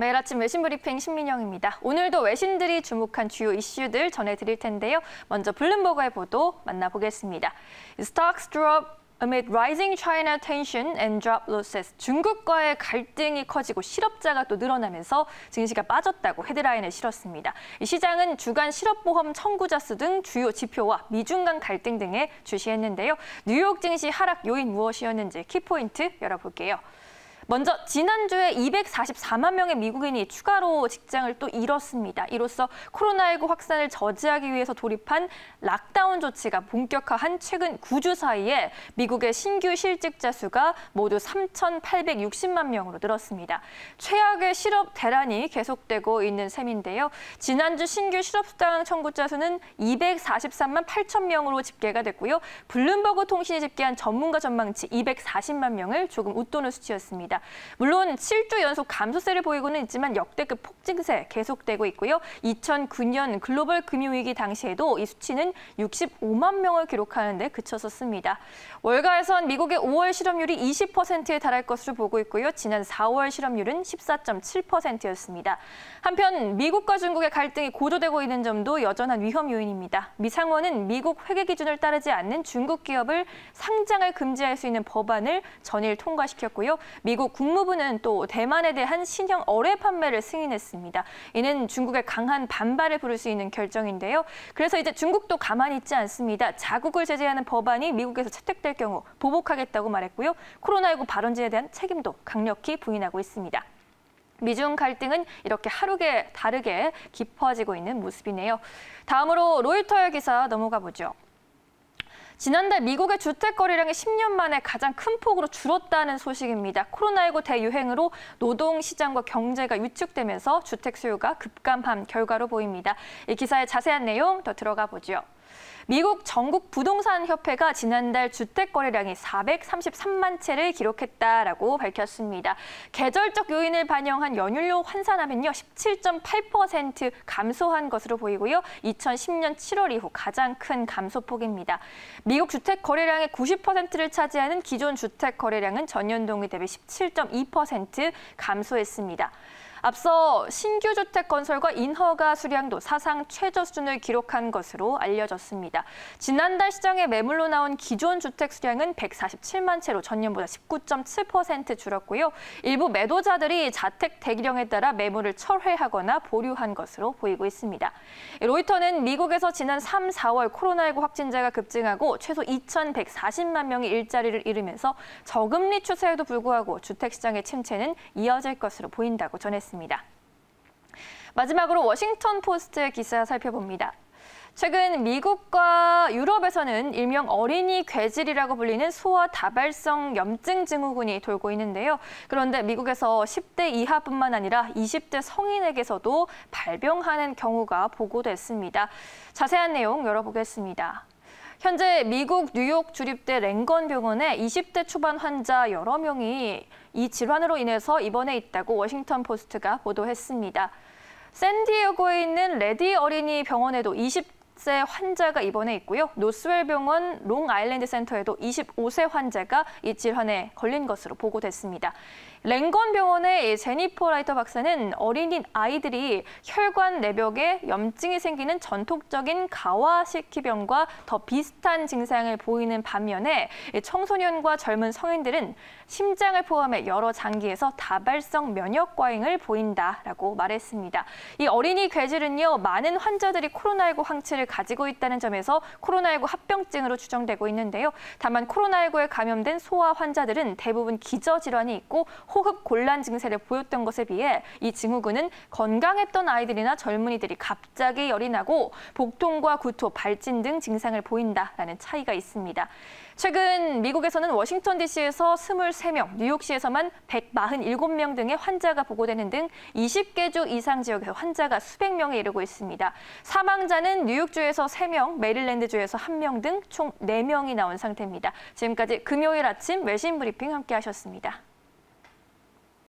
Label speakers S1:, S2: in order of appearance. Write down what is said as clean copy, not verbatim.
S1: 매일 아침 외신 브리핑 신민영입니다. 오늘도 외신들이 주목한 주요 이슈들 전해드릴 텐데요. 먼저 블룸버그의 보도 만나보겠습니다. Stocks drop amid rising China tension and job losses. 중국과의 갈등이 커지고 실업자가 또 늘어나면서 증시가 빠졌다고 헤드라인을 실었습니다. 이 시장은 주간 실업보험 청구자 수 등 주요 지표와 미중 간 갈등 등에 주시했는데요. 뉴욕 증시 하락 요인 무엇이었는지 키포인트 열어볼게요. 먼저 지난주에 244만 명의 미국인이 추가로 직장을 또 잃었습니다. 이로써 코로나19 확산을 저지하기 위해서 돌입한 락다운 조치가 본격화한 최근 9주 사이에 미국의 신규 실직자 수가 모두 3,860만 명으로 늘었습니다. 최악의 실업 대란이 계속되고 있는 셈인데요. 지난주 신규 실업수당 청구자 수는 243만 8천 명으로 집계가 됐고요. 블룸버그 통신이 집계한 전문가 전망치 240만 명을 조금 웃도는 수치였습니다. 물론 7주 연속 감소세를 보이고는 있지만 역대급 폭증세 계속되고 있고요. 2009년 글로벌 금융위기 당시에도 이 수치는 65만 명을 기록하는 데 그쳤었습니다. 월가에선 미국의 5월 실업률이 20%에 달할 것으로 보고 있고요. 지난 4월 실업률은 14.7%였습니다. 한편 미국과 중국의 갈등이 고조되고 있는 점도 여전한 위험 요인입니다. 미 상원은 미국 회계 기준을 따르지 않는 중국 기업을 상장을 금지할 수 있는 법안을 전일 통과시켰고요. 미국 국무부는 또 대만에 대한 신형 어뢰 판매를 승인했습니다. 이는 중국의 강한 반발을 부를 수 있는 결정인데요. 그래서 이제 중국도 가만히 있지 않습니다. 자국을 제재하는 법안이 미국에서 채택될 경우 보복하겠다고 말했고요. 코로나19 발원지에 대한 책임도 강력히 부인하고 있습니다. 미중 갈등은 이렇게 하루게 다르게 깊어지고 있는 모습이네요. 다음으로 로이터의 기사 넘어가 보죠. 지난달 미국의 주택 거래량이 10년 만에 가장 큰 폭으로 줄었다는 소식입니다. 코로나19 대유행으로 노동시장과 경제가 위축되면서 주택 수요가 급감한 결과로 보입니다. 이 기사의 자세한 내용 더 들어가 보죠. 미국 전국 부동산 협회가 지난달 주택 거래량이 433만 채를 기록했다라고 밝혔습니다. 계절적 요인을 반영한 연율로 환산하면요, 17.8% 감소한 것으로 보이고요. 2010년 7월 이후 가장 큰 감소폭입니다. 미국 주택 거래량의 90%를 차지하는 기존 주택 거래량은 전년 동기 대비 17.2% 감소했습니다. 앞서 신규 주택 건설과 인허가 수량도 사상 최저 수준을 기록한 것으로 알려졌습니다. 지난달 시장에 매물로 나온 기존 주택 수량은 147만 채로 전년보다 19.7% 줄었고요. 일부 매도자들이 자택 대기령에 따라 매물을 철회하거나 보류한 것으로 보이고 있습니다. 로이터는 미국에서 지난 3, 4월 코로나19 확진자가 급증하고 최소 2,140만 명이 일자리를 잃으면서 저금리 추세에도 불구하고 주택시장의 침체는 이어질 것으로 보인다고 전했습니다. 마지막으로 워싱턴 포스트의 기사 살펴봅니다. 최근 미국과 유럽에서는 일명 어린이 괴질이라고 불리는 소아 다발성 염증 증후군이 돌고 있는데요. 그런데 미국에서 10대 이하뿐만 아니라 20대 성인에게서도 발병하는 경우가 보고됐습니다. 자세한 내용 열어보겠습니다. 현재 미국 뉴욕 주립대 랭건 병원에 20대 초반 환자 여러 명이 이 질환으로 인해서 입원해 있다고 워싱턴 포스트가 보도했습니다. 샌디에고에 있는 레디 어린이 병원에도 20세 환자가 입원해 있고요. 노스웰 병원 롱아일랜드 센터에도 25세 환자가 이 질환에 걸린 것으로 보고됐습니다. 랭건 병원의 제니퍼 라이터 박사는 어린이 아이들이 혈관 내벽에 염증이 생기는 전통적인 가와시키병과 더 비슷한 증상을 보이는 반면에 청소년과 젊은 성인들은 심장을 포함해 여러 장기에서 다발성 면역 과잉을 보인다라고 말했습니다. 이 어린이 괴질은요, 많은 환자들이 코로나19 항체를 가지고 있다는 점에서 코로나19 합병증으로 추정되고 있는데요. 다만 코로나19에 감염된 소아 환자들은 대부분 기저질환이 있고 호흡 곤란 증세를 보였던 것에 비해 이 증후군은 건강했던 아이들이나 젊은이들이 갑자기 열이 나고 복통과 구토, 발진 등 증상을 보인다라는 차이가 있습니다. 최근 미국에서는 워싱턴 DC에서 23명, 뉴욕시에서만 147명 등의 환자가 보고되는 등 20개 주 이상 지역에서 환자가 수백 명에 이르고 있습니다. 사망자는 뉴욕주에서 3명, 메릴랜드주에서 1명 등 총 4명이 나온 상태입니다. 지금까지 금요일 아침 외신 브리핑 함께 하셨습니다.